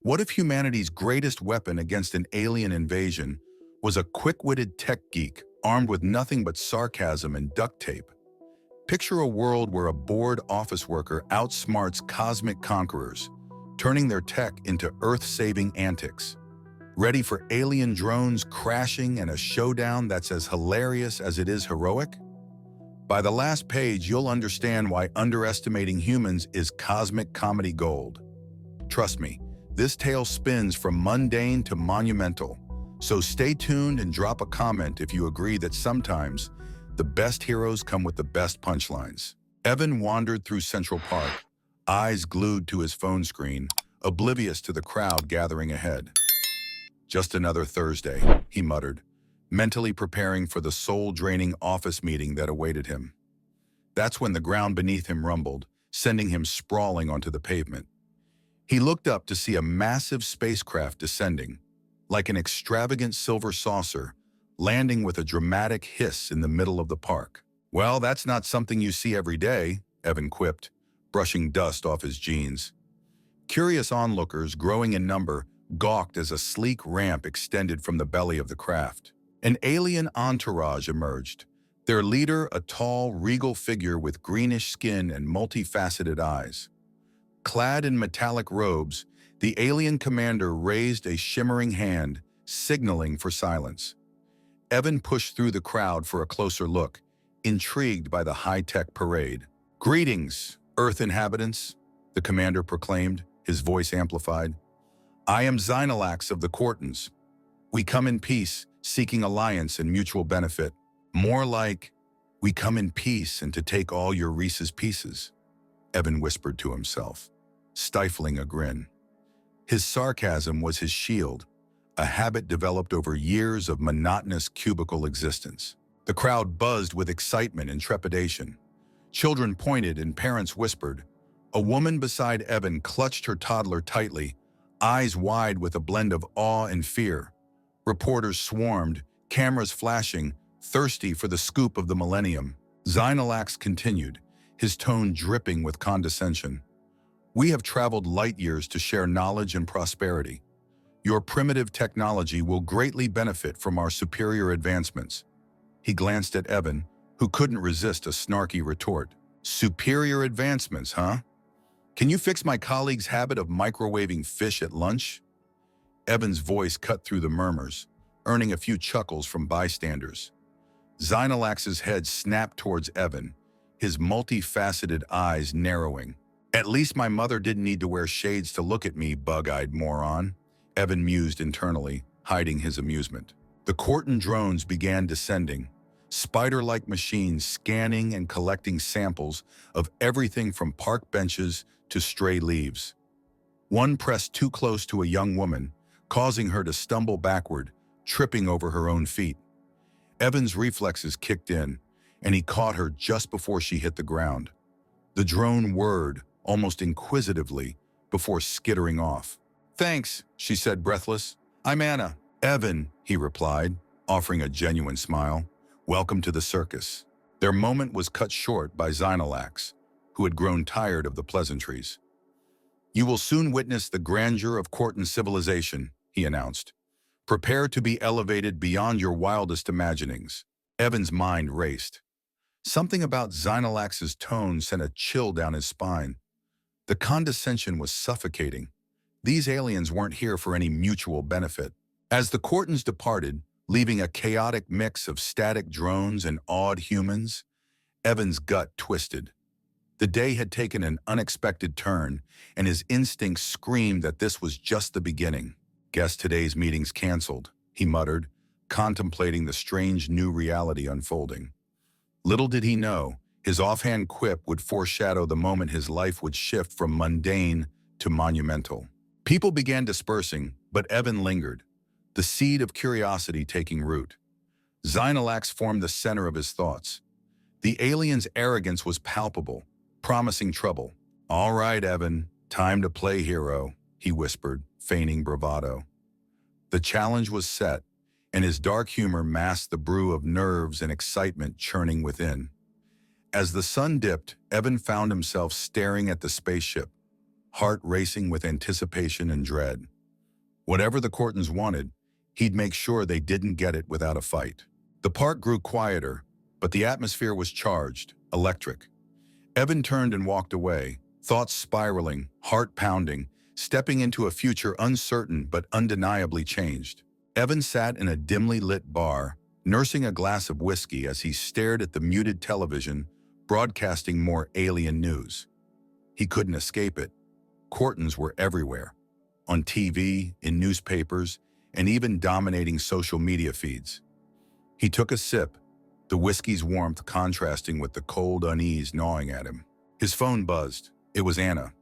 What if humanity's greatest weapon against an alien invasion was a quick-witted tech geek armed with nothing but sarcasm and duct tape? Picture a world where a bored office worker outsmarts cosmic conquerors, turning their tech into Earth-saving antics. Ready for alien drones crashing and a showdown that's as hilarious as it is heroic? By the last page, you'll understand why underestimating humans is cosmic comedy gold. Trust me, this tale spins from mundane to monumental. So stay tuned and drop a comment if you agree that sometimes the best heroes come with the best punchlines. Evan wandered through Central Park, eyes glued to his phone screen, oblivious to the crowd gathering ahead. Just another Thursday, he muttered, mentally preparing for the soul-draining office meeting that awaited him. That's when the ground beneath him rumbled, sending him sprawling onto the pavement. He looked up to see a massive spacecraft descending, like an extravagant silver saucer, landing with a dramatic hiss in the middle of the park. Well, that's not something you see every day, Evan quipped, brushing dust off his jeans. Curious onlookers, growing in number, gawked as a sleek ramp extended from the belly of the craft. An alien entourage emerged, their leader a tall, regal figure with greenish skin and multifaceted eyes. Clad in metallic robes, the alien commander raised a shimmering hand, signaling for silence. Evan pushed through the crowd for a closer look, intrigued by the high-tech parade. "Greetings, Earth inhabitants," the commander proclaimed, his voice amplified. "I am Xynalax of the Cortons. We come in peace, seeking alliance and mutual benefit. More like, we come in peace and to take all your Reese's Pieces," Evan whispered to himself, stifling a grin. His sarcasm was his shield, a habit developed over years of monotonous cubicle existence. The crowd buzzed with excitement and trepidation. Children pointed and parents whispered. A woman beside Evan clutched her toddler tightly, eyes wide with a blend of awe and fear. Reporters swarmed, cameras flashing, thirsty for the scoop of the millennium. Xynalax continued, his tone dripping with condescension. "We have traveled light years to share knowledge and prosperity. Your primitive technology will greatly benefit from our superior advancements." He glanced at Evan, who couldn't resist a snarky retort. "Superior advancements, huh? Can you fix my colleague's habit of microwaving fish at lunch?" Evan's voice cut through the murmurs, earning a few chuckles from bystanders. Xynalax's head snapped towards Evan, his multifaceted eyes narrowing. "At least my mother didn't need to wear shades to look at me, bug-eyed moron," Evan mused internally, hiding his amusement. The Corton drones began descending, spider-like machines scanning and collecting samples of everything from park benches to stray leaves. One pressed too close to a young woman, causing her to stumble backward, tripping over her own feet. Evan's reflexes kicked in, and he caught her just before she hit the ground. The drone whirred, almost inquisitively, before skittering off. "Thanks," she said, breathless. "I'm Anna." "Evan," he replied, offering a genuine smile. "Welcome to the circus." Their moment was cut short by Xynalax, who had grown tired of the pleasantries. "You will soon witness the grandeur of Corton civilization," he announced. "Prepare to be elevated beyond your wildest imaginings." Evan's mind raced. Something about Xynalax's tone sent a chill down his spine. The condescension was suffocating. These aliens weren't here for any mutual benefit. As the Cortons departed, leaving a chaotic mix of static drones and awed humans, Evan's gut twisted. The day had taken an unexpected turn, and his instincts screamed that this was just the beginning. "Guess today's meeting's canceled," he muttered, contemplating the strange new reality unfolding. Little did he know, his offhand quip would foreshadow the moment his life would shift from mundane to monumental. People began dispersing, but Evan lingered, the seed of curiosity taking root. Xynalax formed the center of his thoughts. The alien's arrogance was palpable, promising trouble. "All right, Evan, time to play hero," he whispered, feigning bravado. The challenge was set, and his dark humor masked the brew of nerves and excitement churning within. As the sun dipped, Evan found himself staring at the spaceship, heart racing with anticipation and dread. Whatever the Courtons wanted, he'd make sure they didn't get it without a fight. The park grew quieter, but the atmosphere was charged, electric. Evan turned and walked away, thoughts spiraling, heart pounding, stepping into a future uncertain but undeniably changed. Evan sat in a dimly lit bar, nursing a glass of whiskey as he stared at the muted television, broadcasting more alien news. He couldn't escape it. Courtons were everywhere, on TV, in newspapers, and even dominating social media feeds. He took a sip, the whiskey's warmth contrasting with the cold unease gnawing at him. His phone buzzed. It was Anna.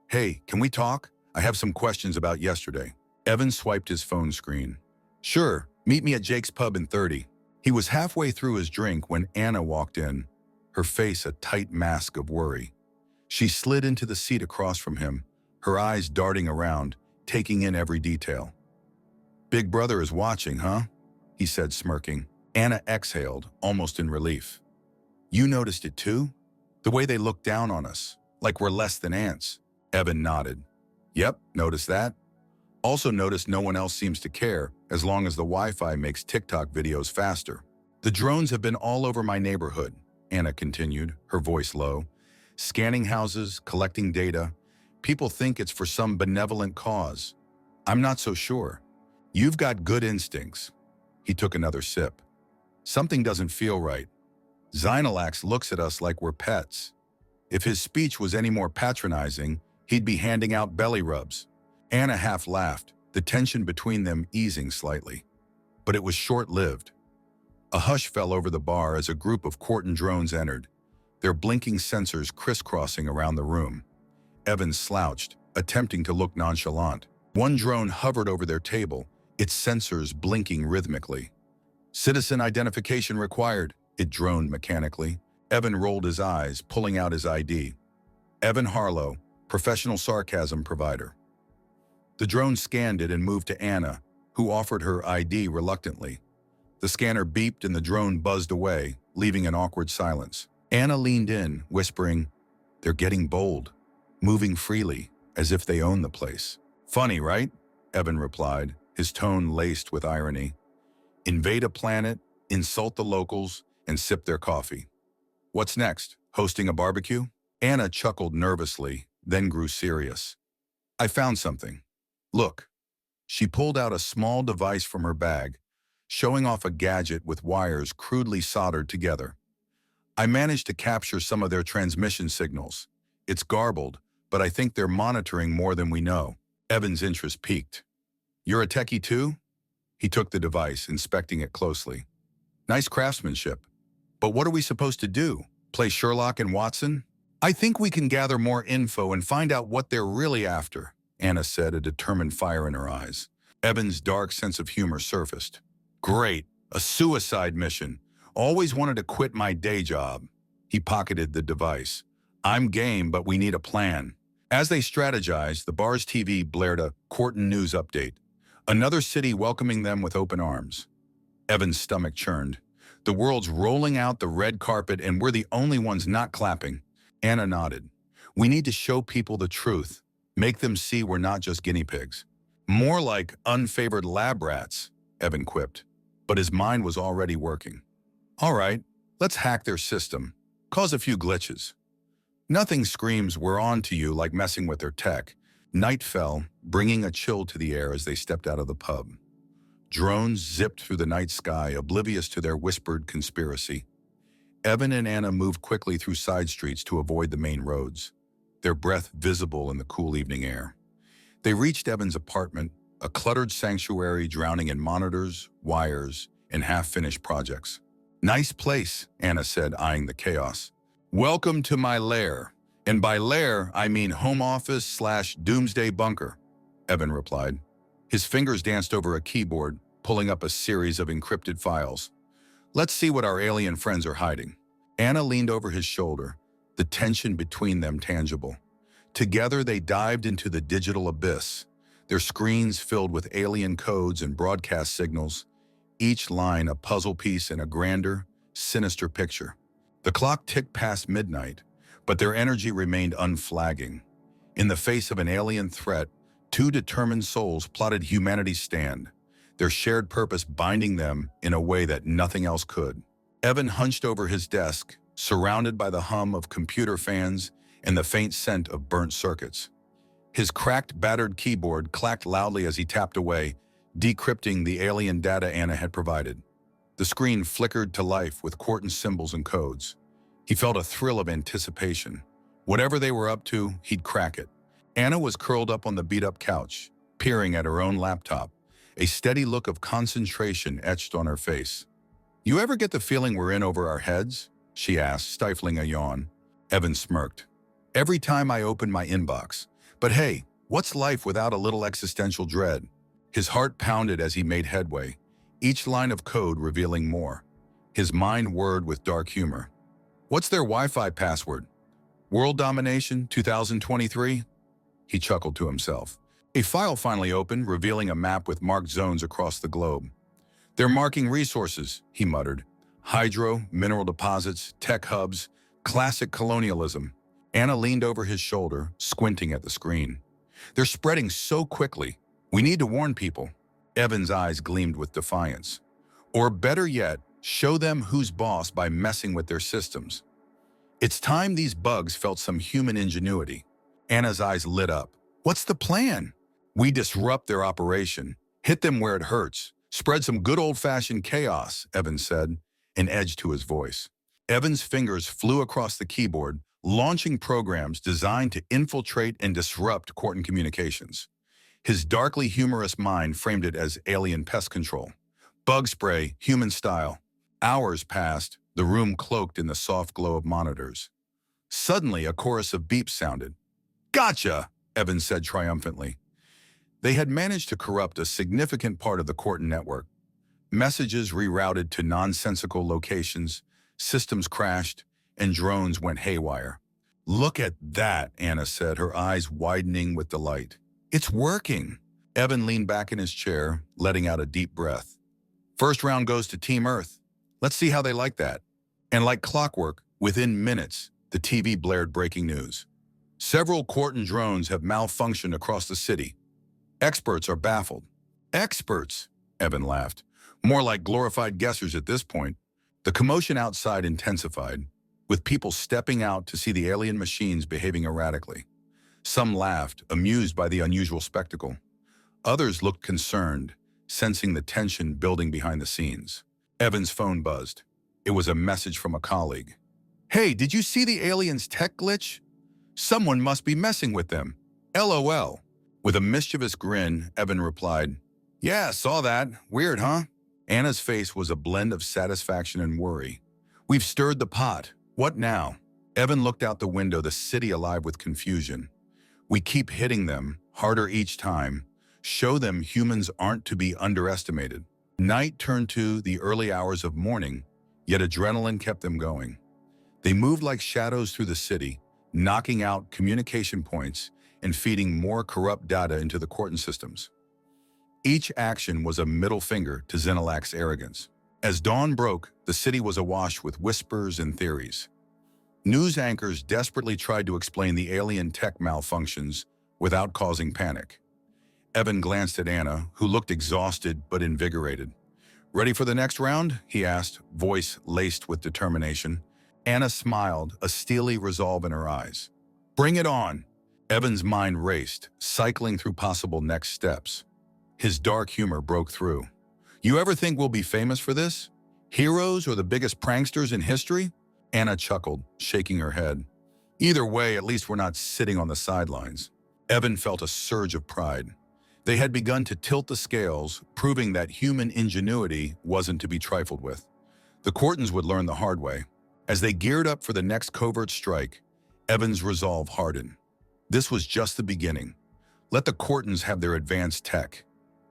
"Hey, can we talk? I have some questions about yesterday." Evan swiped his phone screen. "Sure, meet me at Jake's Pub in 30. He was halfway through his drink when Anna walked in, her face a tight mask of worry. She slid into the seat across from him, her eyes darting around, taking in every detail. "Big brother is watching, huh?" he said, smirking. Anna exhaled, almost in relief. "You noticed it too? The way they look down on us, like we're less than ants." Evan nodded. "Yep, noticed that. Also noticed no one else seems to care, as long as the Wi-Fi makes TikTok videos faster. The drones have been all over my neighborhood," Anna continued, her voice low. "Scanning houses, collecting data. People think it's for some benevolent cause. I'm not so sure." "You've got good instincts." He took another sip. "Something doesn't feel right. Xylax looks at us like we're pets. If his speech was any more patronizing, he'd be handing out belly rubs." Anna half laughed, the tension between them easing slightly. But it was short-lived. A hush fell over the bar as a group of Courton drones entered, their blinking sensors crisscrossing around the room. Evan slouched, attempting to look nonchalant. One drone hovered over their table, its sensors blinking rhythmically. "Citizen identification required," it droned mechanically. Evan rolled his eyes, pulling out his ID. "Evan Harlow, professional sarcasm provider." The drone scanned it and moved to Anna, who offered her ID reluctantly. The scanner beeped and the drone buzzed away, leaving an awkward silence. Anna leaned in, whispering, "They're getting bold, moving freely, as if they own the place." "Funny, right?" Evan replied, his tone laced with irony. "Invade a planet, insult the locals, and sip their coffee. What's next? Hosting a barbecue?" Anna chuckled nervously, then grew serious. "I found something. Look." She pulled out a small device from her bag, showing off a gadget with wires crudely soldered together. "I managed to capture some of their transmission signals. It's garbled, but I think they're monitoring more than we know." Evan's interest piqued. "You're a techie too?" He took the device, inspecting it closely. "Nice craftsmanship. But what are we supposed to do? Play Sherlock and Watson?" "I think we can gather more info and find out what they're really after," Anna said, a determined fire in her eyes. Evan's dark sense of humor surfaced. "Great, a suicide mission. Always wanted to quit my day job." He pocketed the device. "I'm game, but we need a plan." As they strategized, the bar's TV blared a Courton news update. Another city welcoming them with open arms. Evan's stomach churned. The world's rolling out the red carpet and we're the only ones not clapping. Anna nodded. "We need to show people the truth. Make them see we're not just guinea pigs." "More like unfavored lab rats," Evan quipped. But his mind was already working. "All right, let's hack their system. Cause a few glitches." Nothing screams "we're on to you" like messing with their tech. Night fell, bringing a chill to the air as they stepped out of the pub. Drones zipped through the night sky, oblivious to their whispered conspiracy. Evan and Anna moved quickly through side streets to avoid the main roads, their breath visible in the cool evening air. They reached Evan's apartment, a cluttered sanctuary drowning in monitors, wires, and half-finished projects. "Nice place," Anna said, eyeing the chaos. "Welcome to my lair. And by lair, I mean home office/doomsday bunker," Evan replied. His fingers danced over a keyboard, pulling up a series of encrypted files. "Let's see what our alien friends are hiding." Anna leaned over his shoulder, the tension between them tangible. Together they dived into the digital abyss, their screens filled with alien codes and broadcast signals, each line a puzzle piece in a grander, sinister picture. The clock ticked past midnight, but their energy remained unflagging. In the face of an alien threat, Two determined souls plotted humanity's stand, their shared purpose binding them in a way that nothing else could. Evan hunched over his desk, surrounded by the hum of computer fans and the faint scent of burnt circuits. His cracked, battered keyboard clacked loudly as he tapped away, decrypting the alien data Anna had provided. The screen flickered to life with Quarton symbols and codes. He felt a thrill of anticipation. Whatever they were up to, he'd crack it. Anna was curled up on the beat-up couch, peering at her own laptop, a steady look of concentration etched on her face. "You ever get the feeling we're in over our heads?" she asked, stifling a yawn. Evan smirked. "Every time I open my inbox. But hey, what's life without a little existential dread?" His heart pounded as he made headway, each line of code revealing more. His mind whirred with dark humor. "What's their Wi-Fi password? World domination 2023? He chuckled to himself. A file finally opened, revealing a map with marked zones across the globe. "They're marking resources," he muttered. "Hydro, mineral deposits, tech hubs, classic colonialism." Anna leaned over his shoulder, squinting at the screen. "They're spreading so quickly. We need to warn people." Evan's eyes gleamed with defiance. "Or better yet, show them who's boss by messing with their systems." It's time these bugs felt some human ingenuity. Anna's eyes lit up. "What's the plan?" "We disrupt their operation, hit them where it hurts, spread some good old-fashioned chaos," Evan said, an edge to his voice. Evan's fingers flew across the keyboard, launching programs designed to infiltrate and disrupt Quarton communications. His darkly humorous mind framed it as alien pest control. Bug spray, human style. Hours passed, the room cloaked in the soft glow of monitors. Suddenly, a chorus of beeps sounded. "Gotcha!" Evan said triumphantly. They had managed to corrupt a significant part of the Quarton network. Messages rerouted to nonsensical locations, systems crashed, and drones went haywire. "Look at that," Anna said, her eyes widening with delight. "It's working." Evan leaned back in his chair, letting out a deep breath. "First round goes to Team Earth. Let's see how they like that." And like clockwork, within minutes, the TV blared breaking news. "Several Quarton drones have malfunctioned across the city. Experts are baffled." "Experts?" Evan laughed. "More like glorified guessers at this point." The commotion outside intensified, with people stepping out to see the alien machines behaving erratically. Some laughed, amused by the unusual spectacle. Others looked concerned, sensing the tension building behind the scenes. Evan's phone buzzed. It was a message from a colleague. "Hey, did you see the aliens' tech glitch? Someone must be messing with them. LOL." With a mischievous grin, Evan replied, "Yeah, saw that. Weird, huh?" Anna's face was a blend of satisfaction and worry. "We've stirred the pot. What now?" Evan looked out the window, the city alive with confusion. "We keep hitting them, harder each time. Show them humans aren't to be underestimated." Night turned to the early hours of morning, yet adrenaline kept them going. They moved like shadows through the city, knocking out communication points and feeding more corrupt data into the Quarton systems. Each action was a middle finger to Xenilac's arrogance. As dawn broke, the city was awash with whispers and theories. News anchors desperately tried to explain the alien tech malfunctions without causing panic. Evan glanced at Anna, who looked exhausted but invigorated. "Ready for the next round?" he asked, voice laced with determination. Anna smiled, a steely resolve in her eyes. "Bring it on!" Evan's mind raced, cycling through possible next steps. His dark humor broke through. "You ever think we'll be famous for this? Heroes or the biggest pranksters in history?" Anna chuckled, shaking her head. "Either way, at least we're not sitting on the sidelines." Evan felt a surge of pride. They had begun to tilt the scales, proving that human ingenuity wasn't to be trifled with. The Quartons would learn the hard way. As they geared up for the next covert strike, Evan's resolve hardened. This was just the beginning. Let the Quartons have their advanced tech.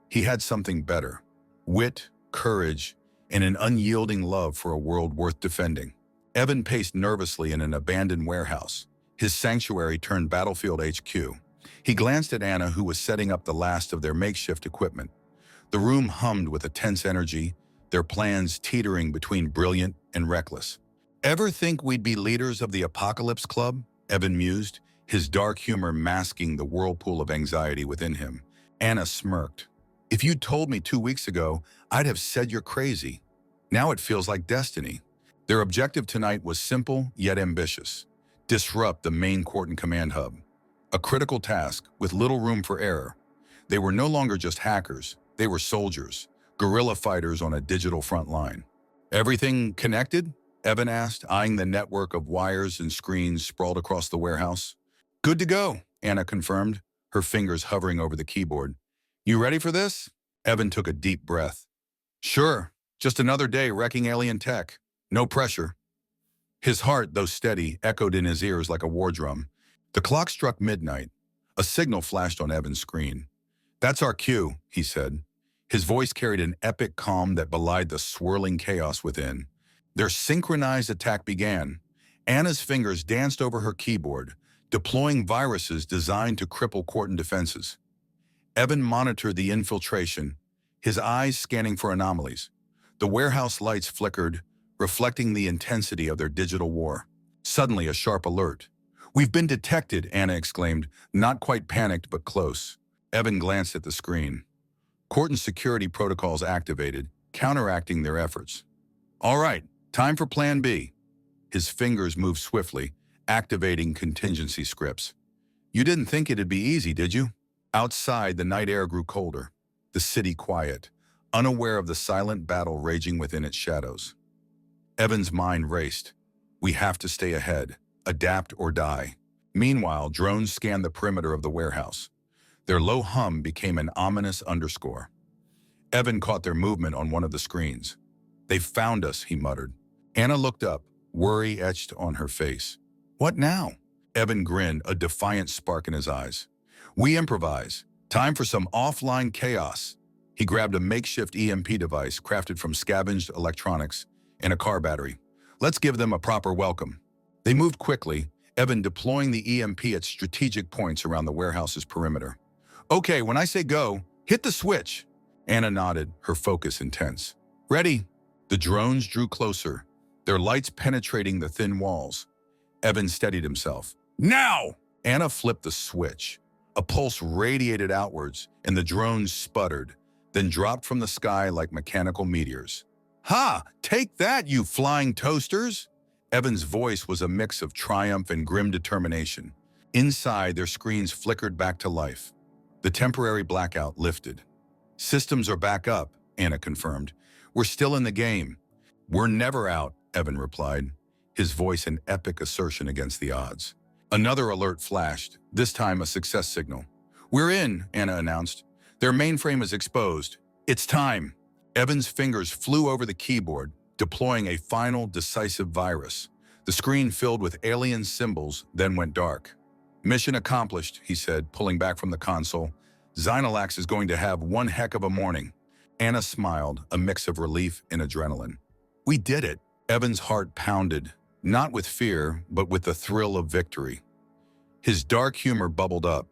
He had something better: wit, courage, and an unyielding love for a world worth defending. Evan paced nervously in an abandoned warehouse, his sanctuary turned battlefield HQ. He glanced at Anna, who was setting up the last of their makeshift equipment. The room hummed with a tense energy, their plans teetering between brilliant and reckless. "Ever think we'd be leaders of the Apocalypse Club?" Evan mused, his dark humor masking the whirlpool of anxiety within him. Anna smirked. If you'd told me 2 weeks ago, I'd have said you're crazy. Now it feels like destiny. Their objective tonight was simple yet ambitious. Disrupt the main Quarton command hub. A critical task with little room for error. They were no longer just hackers, they were soldiers, guerrilla fighters on a digital front line. Everything connected? Evan asked, eyeing the network of wires and screens sprawled across the warehouse. Good to go, Anna confirmed, her fingers hovering over the keyboard. You ready for this? Evan took a deep breath. Sure, just another day wrecking alien tech. No pressure. His heart, though steady, echoed in his ears like a war drum. The clock struck midnight. A signal flashed on Evan's screen. That's our cue, he said. His voice carried an epic calm that belied the swirling chaos within. Their synchronized attack began. Anna's fingers danced over her keyboard, deploying viruses designed to cripple Quarton defenses. Evan monitored the infiltration, his eyes scanning for anomalies. The warehouse lights flickered, reflecting the intensity of their digital war. Suddenly, a sharp alert. We've been detected, Anna exclaimed, not quite panicked but close. Evan glanced at the screen. Quarton's security protocols activated, counteracting their efforts. All right, time for Plan B. His fingers moved swiftly, activating contingency scripts. You didn't think it'd be easy, did you? Outside, the night air grew colder, the city quiet, unaware of the silent battle raging within its shadows. Evan's mind raced. We have to stay ahead, adapt or die. Meanwhile, drones scanned the perimeter of the warehouse. Their low hum became an ominous underscore. Evan caught their movement on one of the screens. They've found us, he muttered. Anna looked up, worry etched on her face. What now? Evan grinned, a defiant spark in his eyes. We improvise. Time for some offline chaos. He grabbed a makeshift EMP device crafted from scavenged electronics and a car battery. Let's give them a proper welcome. They moved quickly, Evan deploying the EMP at strategic points around the warehouse's perimeter. Okay, when I say go, hit the switch. Anna nodded, her focus intense. Ready? The drones drew closer, their lights penetrating the thin walls. Evan steadied himself. Now! Anna flipped the switch. A pulse radiated outwards, and the drones sputtered, then dropped from the sky like mechanical meteors. Ha! Take that, you flying toasters! Evan's voice was a mix of triumph and grim determination. Inside, their screens flickered back to life. The temporary blackout lifted. Systems are back up, Anna confirmed. We're still in the game. We're never out, Evan replied, his voice an epic assertion against the odds. Another alert flashed, this time a success signal. We're in, Anna announced. Their mainframe is exposed. It's time. Evan's fingers flew over the keyboard, deploying a final, decisive virus. The screen filled with alien symbols, then went dark. Mission accomplished, he said, pulling back from the console. Xylax is going to have one heck of a morning. Anna smiled, a mix of relief and adrenaline. We did it. Evan's heart pounded, not with fear, but with the thrill of victory. His dark humor bubbled up.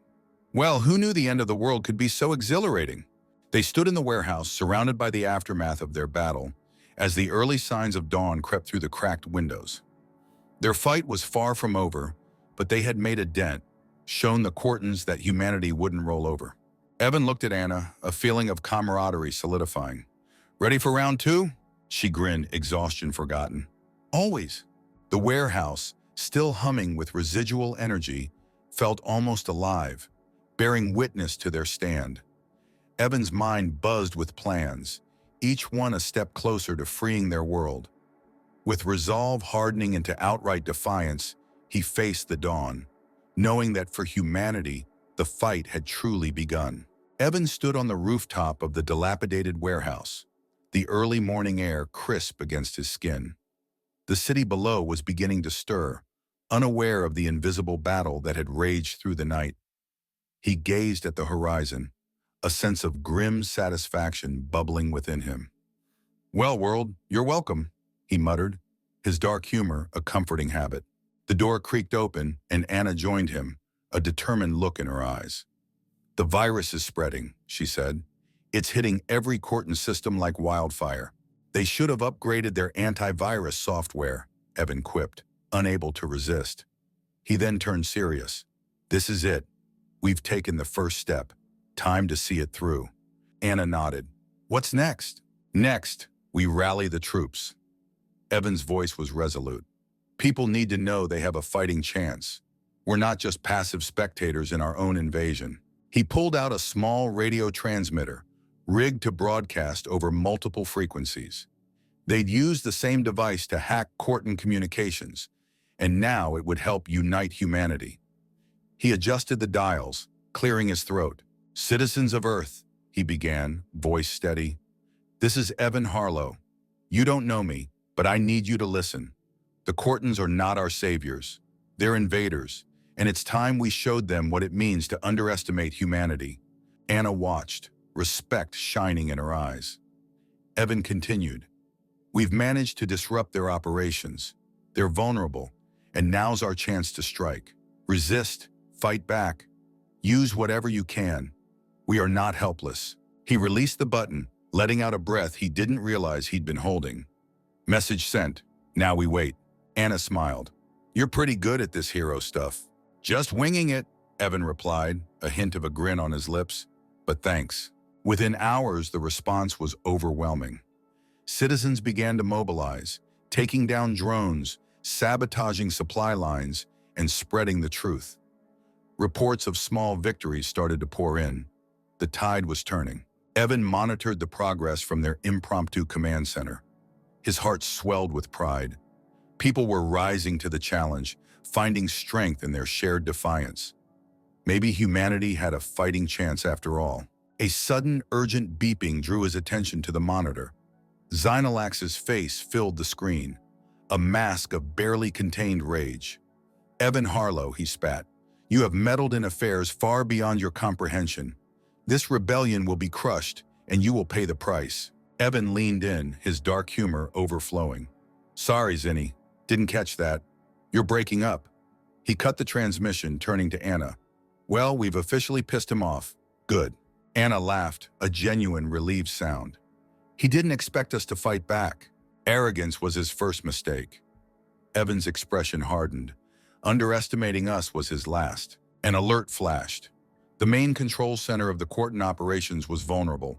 Well, who knew the end of the world could be so exhilarating? They stood in the warehouse, surrounded by the aftermath of their battle, as the early signs of dawn crept through the cracked windows. Their fight was far from over, but they had made a dent, shown the Quartons that humanity wouldn't roll over. Evan looked at Anna, a feeling of camaraderie solidifying. Ready for round two? She grinned, exhaustion forgotten. Always. The warehouse, still humming with residual energy, felt almost alive, bearing witness to their stand. Evan's mind buzzed with plans, each one a step closer to freeing their world. With resolve hardening into outright defiance, he faced the dawn, knowing that for humanity, the fight had truly begun. Evan stood on the rooftop of the dilapidated warehouse, the early morning air crisp against his skin. The city below was beginning to stir, unaware of the invisible battle that had raged through the night. He gazed at the horizon, a sense of grim satisfaction bubbling within him. Well, world, you're welcome, he muttered, his dark humor a comforting habit. The door creaked open, and Anna joined him, a determined look in her eyes. The virus is spreading, she said. It's hitting every Quarton system like wildfire. They should have upgraded their antivirus software, Evan quipped, unable to resist. He then turned serious. This is it. We've taken the first step. Time to see it through. Anna nodded. What's next? Next, we rally the troops. Evan's voice was resolute. People need to know they have a fighting chance. We're not just passive spectators in our own invasion. He pulled out a small radio transmitter, rigged to broadcast over multiple frequencies. They'd used the same device to hack Corton communications, and now it would help unite humanity. He adjusted the dials, clearing his throat. Citizens of Earth, he began, voice steady. This is Evan Harlow. You don't know me, but I need you to listen. The Cortons are not our saviors. They're invaders, and it's time we showed them what it means to underestimate humanity. Anna watched, respect shining in her eyes. Evan continued. We've managed to disrupt their operations. They're vulnerable, and now's our chance to strike. Resist, fight back, use whatever you can. We are not helpless. He released the button, letting out a breath he didn't realize he'd been holding. Message sent. Now we wait. Anna smiled. You're pretty good at this hero stuff. Just winging it, Evan replied, a hint of a grin on his lips. But thanks. Within hours, the response was overwhelming. Citizens began to mobilize, taking down drones, sabotaging supply lines, and spreading the truth. Reports of small victories started to pour in. The tide was turning. Evan monitored the progress from their impromptu command center. His heart swelled with pride. People were rising to the challenge, finding strength in their shared defiance. Maybe humanity had a fighting chance after all. A sudden, urgent beeping drew his attention to the monitor. Xenolax's face filled the screen, a mask of barely contained rage. Evan Harlow, he spat, you have meddled in affairs far beyond your comprehension. This rebellion will be crushed, and you will pay the price. Evan leaned in, his dark humor overflowing. Sorry, Zinni, didn't catch that. You're breaking up. He cut the transmission, turning to Anna. Well, we've officially pissed him off. Good. Anna laughed, a genuine relieved sound. He didn't expect us to fight back. Arrogance was his first mistake. Evan's expression hardened. Underestimating us was his last. An alert flashed. The main control center of the Corton operations was vulnerable.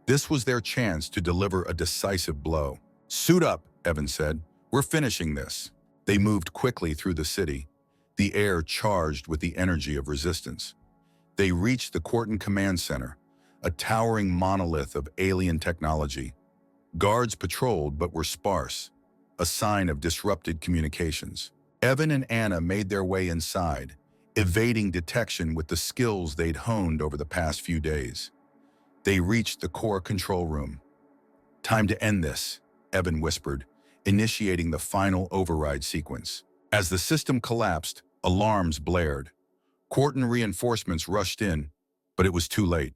This was their chance to deliver a decisive blow. Suit up, Evan said. We're finishing this. They moved quickly through the city, the air charged with the energy of resistance. They reached the Corton Command Center, a towering monolith of alien technology. Guards patrolled but were sparse, a sign of disrupted communications. Evan and Anna made their way inside, evading detection with the skills they'd honed over the past few days. They reached the core control room. Time to end this, Evan whispered, initiating the final override sequence. As the system collapsed, alarms blared. Corton reinforcements rushed in, but it was too late.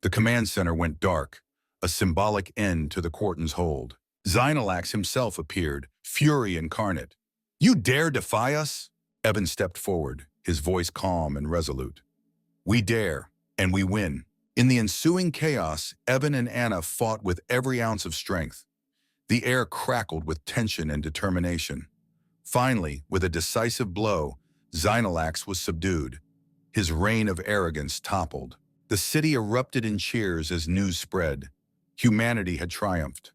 The command center went dark, a symbolic end to the Corton's hold. Xenolax himself appeared, fury incarnate. You dare defy us? Evan stepped forward, his voice calm and resolute. We dare, and we win. In the ensuing chaos, Evan and Anna fought with every ounce of strength. The air crackled with tension and determination. Finally, with a decisive blow, Xenolax was subdued. His reign of arrogance toppled. The city erupted in cheers as news spread. Humanity had triumphed.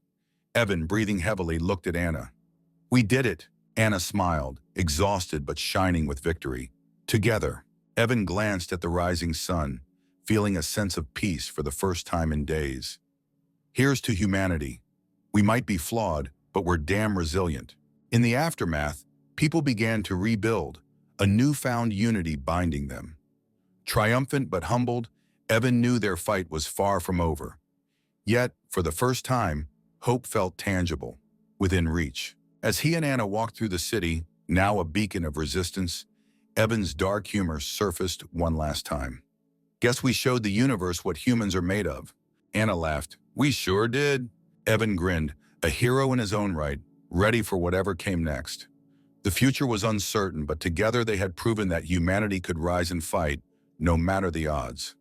Evan, breathing heavily, looked at Anna. We did it, Anna smiled, exhausted but shining with victory. Together, Evan glanced at the rising sun, feeling a sense of peace for the first time in days. Here's to humanity. We might be flawed, but we're damn resilient. In the aftermath, people began to rebuild, a newfound unity binding them. Triumphant but humbled, Evan knew their fight was far from over. Yet, for the first time, hope felt tangible, within reach. As he and Anna walked through the city, now a beacon of resistance, Evan's dark humor surfaced one last time. Guess we showed the universe what humans are made of. Anna laughed. We sure did. Evan grinned, a hero in his own right, ready for whatever came next. The future was uncertain, but together they had proven that humanity could rise and fight, no matter the odds.